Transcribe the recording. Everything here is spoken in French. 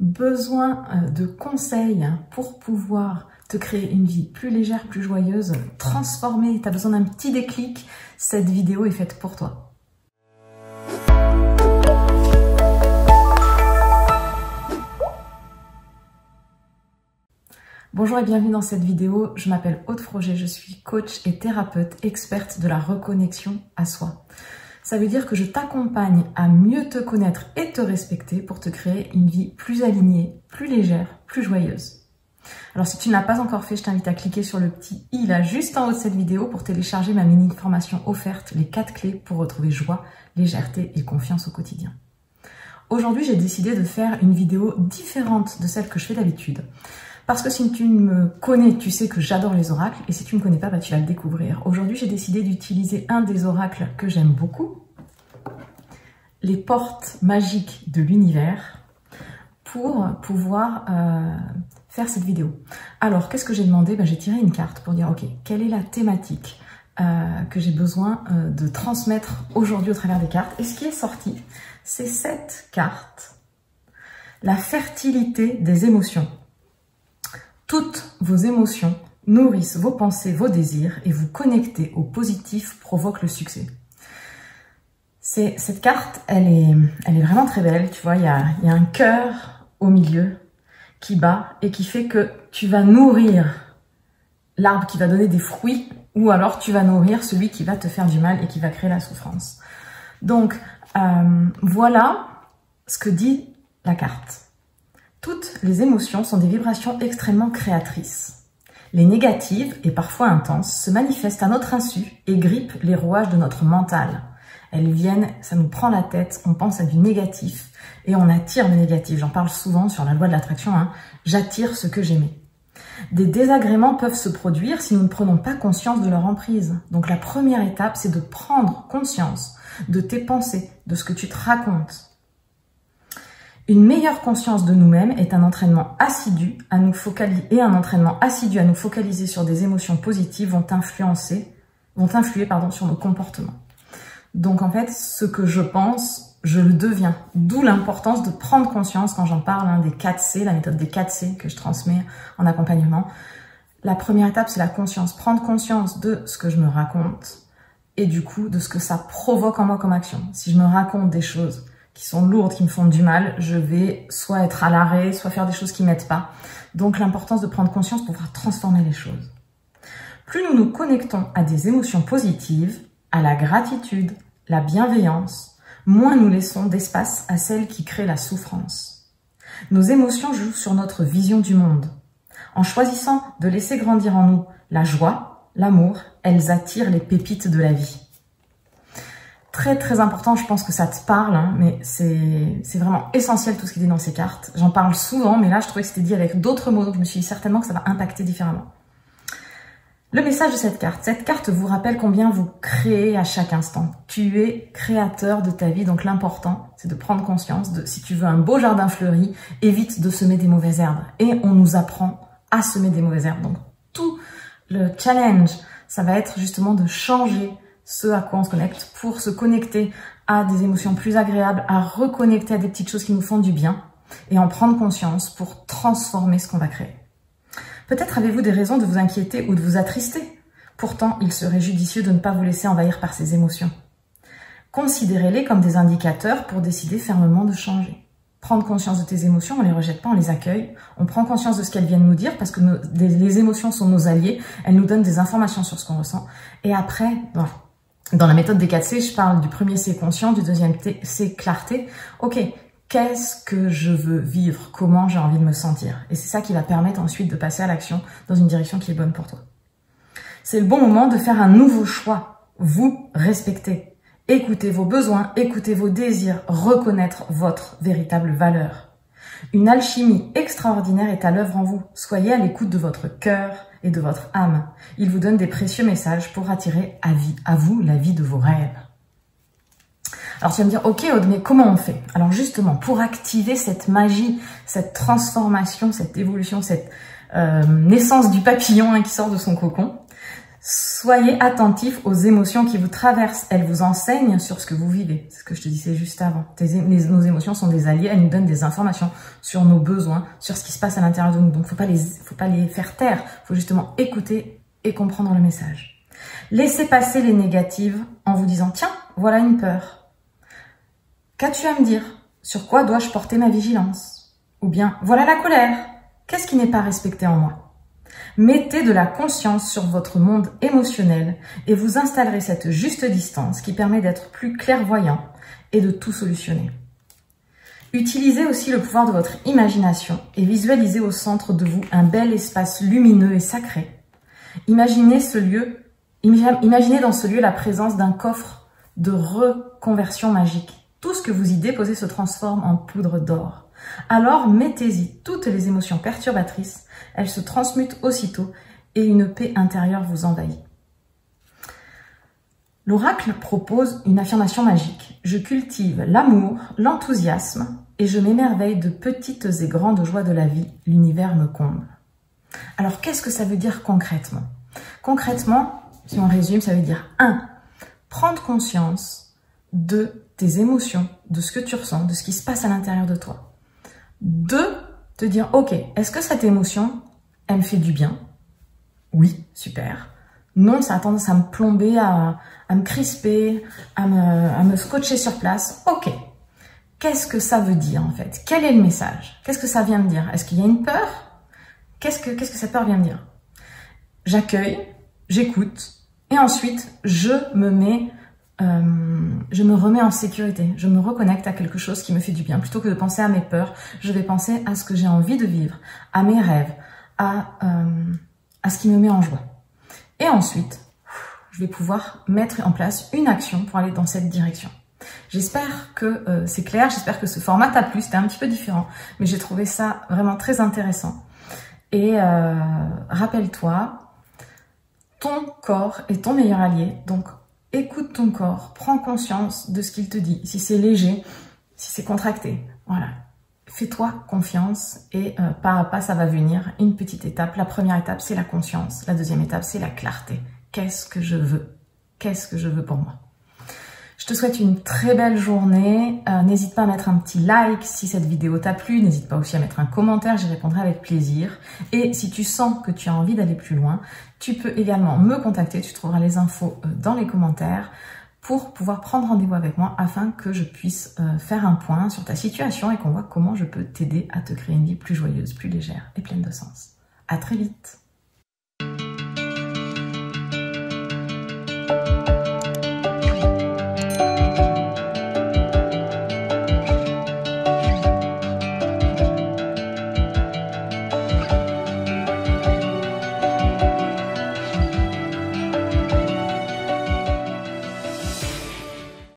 besoin de conseils pour pouvoir te créer une vie plus légère, plus joyeuse, transformer, tu as besoin d'un petit déclic, cette vidéo est faite pour toi. Bonjour et bienvenue dans cette vidéo, je m'appelle Aude Froger, je suis coach et thérapeute experte de la reconnexion à soi. Ça veut dire que je t'accompagne à mieux te connaître et te respecter pour te créer une vie plus alignée, plus légère, plus joyeuse. Alors si tu ne l'as pas encore fait, je t'invite à cliquer sur le petit i là juste en haut de cette vidéo pour télécharger ma mini formation offerte, les 4 clés pour retrouver joie, légèreté et confiance au quotidien. Aujourd'hui, j'ai décidé de faire une vidéo différente de celle que je fais d'habitude. Parce que si tu me connais, tu sais que j'adore les oracles, et si tu ne me connais pas, bah, tu vas le découvrir. Aujourd'hui, j'ai décidé d'utiliser un des oracles que j'aime beaucoup, les portes magiques de l'univers, pour pouvoir faire cette vidéo. Alors, qu'est-ce que j'ai demandé? J'ai tiré une carte pour dire, ok, quelle est la thématique que j'ai besoin de transmettre aujourd'hui au travers des cartes? Et ce qui est sorti, c'est cette carte, la fertilité des émotions. Toutes vos émotions nourrissent vos pensées, vos désirs, et vous connecter au positif provoque le succès. Cette carte, elle est vraiment très belle. Tu vois, il y a un cœur au milieu qui bat et qui fait que tu vas nourrir l'arbre qui va donner des fruits, ou alors tu vas nourrir celui qui va te faire du mal et qui va créer la souffrance. Donc, voilà ce que dit la carte. Toutes les émotions sont des vibrations extrêmement créatrices. Les négatives, et parfois intenses, se manifestent à notre insu et grippent les rouages de notre mental. Elles viennent, ça nous prend la tête, on pense à du négatif et on attire le négatif. J'en parle souvent sur la loi de l'attraction, hein. J'attire ce que j'aimais. Des désagréments peuvent se produire si nous ne prenons pas conscience de leur emprise. Donc la première étape, c'est de prendre conscience de tes pensées, de ce que tu te racontes. Une meilleure conscience de nous-mêmes est un entraînement assidu à nous focaliser sur des émotions positives vont influer sur nos comportements. Donc en fait, ce que je pense, je le deviens. D'où l'importance de prendre conscience quand j'en parle des 4C, la méthode des 4C que je transmets en accompagnement. La première étape, c'est la conscience. Prendre conscience de ce que je me raconte et du coup de ce que ça provoque en moi comme action. Si je me raconte des choses qui sont lourdes, qui me font du mal, je vais soit être à l'arrêt, soit faire des choses qui m'aident pas. Donc l'importance de prendre conscience pour pouvoir transformer les choses. Plus nous nous connectons à des émotions positives, à la gratitude, la bienveillance, moins nous laissons d'espace à celles qui créent la souffrance. Nos émotions jouent sur notre vision du monde. En choisissant de laisser grandir en nous la joie, l'amour, elles attirent les pépites de la vie. Très très important, je pense que ça te parle, hein, mais c'est vraiment essentiel tout ce qui est dit dans ces cartes. J'en parle souvent, mais là je trouvais que c'était dit avec d'autres mots, donc je me suis dit certainement que ça va impacter différemment. Le message de cette carte vous rappelle combien vous créez à chaque instant. Tu es créateur de ta vie, donc l'important c'est de prendre conscience de, si tu veux un beau jardin fleuri, évite de semer des mauvaises herbes. Et on nous apprend à semer des mauvaises herbes. Donc tout le challenge, ça va être justement de changer ce à quoi on se connecte pour se connecter à des émotions plus agréables, à reconnecter à des petites choses qui nous font du bien et en prendre conscience pour transformer ce qu'on va créer. Peut-être avez-vous des raisons de vous inquiéter ou de vous attrister. Pourtant, il serait judicieux de ne pas vous laisser envahir par ces émotions. Considérez-les comme des indicateurs pour décider fermement de changer. Prendre conscience de tes émotions, on ne les rejette pas, on les accueille. On prend conscience de ce qu'elles viennent nous dire parce que les émotions sont nos alliés. Elles nous donnent des informations sur ce qu'on ressent. Et après, dans la méthode des 4C, je parle du premier C conscient, du deuxième C clarté. Ok, qu'est-ce que je veux vivre? Comment j'ai envie de me sentir? Et c'est ça qui va permettre ensuite de passer à l'action dans une direction qui est bonne pour toi. C'est le bon moment de faire un nouveau choix. Vous respectez. Écoutez vos besoins, écoutez vos désirs, reconnaître votre véritable valeur. Une alchimie extraordinaire est à l'œuvre en vous. Soyez à l'écoute de votre cœur et de votre âme. Il vous donne des précieux messages pour attirer à vous la vie de vos rêves. Alors tu vas me dire, ok Aude, mais comment on fait? Alors justement, pour activer cette magie, cette transformation, cette évolution, cette naissance du papillon qui sort de son cocon, Soyez attentif aux émotions qui vous traversent. Elles vous enseignent sur ce que vous vivez. C'est ce que je te disais juste avant. Nos émotions sont des alliés. Elles nous donnent des informations sur nos besoins, sur ce qui se passe à l'intérieur de nous. Donc, faut pas les faire taire. Faut justement écouter et comprendre le message. Laissez passer les négatives en vous disant, tiens, voilà une peur. Qu'as-tu à me dire? Sur quoi dois-je porter ma vigilance? Ou bien, voilà la colère. Qu'est-ce qui n'est pas respecté en moi? Mettez de la conscience sur votre monde émotionnel et vous installerez cette juste distance qui permet d'être plus clairvoyant et de tout solutionner. Utilisez aussi le pouvoir de votre imagination et visualisez au centre de vous un bel espace lumineux et sacré. Imaginez dans ce lieu la présence d'un coffre de reconversion magique. Tout ce que vous y déposez se transforme en poudre d'or. Alors mettez-y toutes les émotions perturbatrices, elles se transmutent aussitôt et une paix intérieure vous envahit. L'oracle propose une affirmation magique. Je cultive l'amour, l'enthousiasme et je m'émerveille de petites et grandes joies de la vie. L'univers me comble. Alors qu'est-ce que ça veut dire concrètement? Concrètement, si on résume, ça veut dire 1. Prendre conscience de tes émotions, de ce que tu ressens, de ce qui se passe à l'intérieur de toi. 2, te dire, ok, est-ce que cette émotion, elle me fait du bien? Oui, super. Non, ça a tendance à me plomber, à me crisper, à me scotcher sur place. Ok, qu'est-ce que ça veut dire en fait? Quel est le message? Qu'est-ce que ça vient me dire? Est-ce qu'il y a une peur? Qu'est-ce que cette peur vient me dire? J'accueille, j'écoute, et ensuite, je me remets en sécurité, je me reconnecte à quelque chose qui me fait du bien. Plutôt que de penser à mes peurs, je vais penser à ce que j'ai envie de vivre, à mes rêves, à ce qui me met en joie. Et ensuite, je vais pouvoir mettre en place une action pour aller dans cette direction. J'espère que c'est clair, j'espère que ce format t'a plu, c'était un petit peu différent, mais j'ai trouvé ça vraiment très intéressant. Et rappelle-toi, ton corps est ton meilleur allié, donc écoute ton corps, prends conscience de ce qu'il te dit. Si c'est léger, si c'est contracté, voilà. Fais-toi confiance et pas à pas, ça va venir. Une petite étape. La première étape, c'est la conscience. La deuxième étape, c'est la clarté. Qu'est-ce que je veux? Qu'est-ce que je veux pour moi? Je te souhaite une très belle journée. N'hésite pas à mettre un petit like si cette vidéo t'a plu. N'hésite pas aussi à mettre un commentaire, j'y répondrai avec plaisir. Et si tu sens que tu as envie d'aller plus loin, tu peux également me contacter. Tu trouveras les infos dans les commentaires pour pouvoir prendre rendez-vous avec moi afin que je puisse faire un point sur ta situation et qu'on voit comment je peux t'aider à te créer une vie plus joyeuse, plus légère et pleine de sens. À très vite.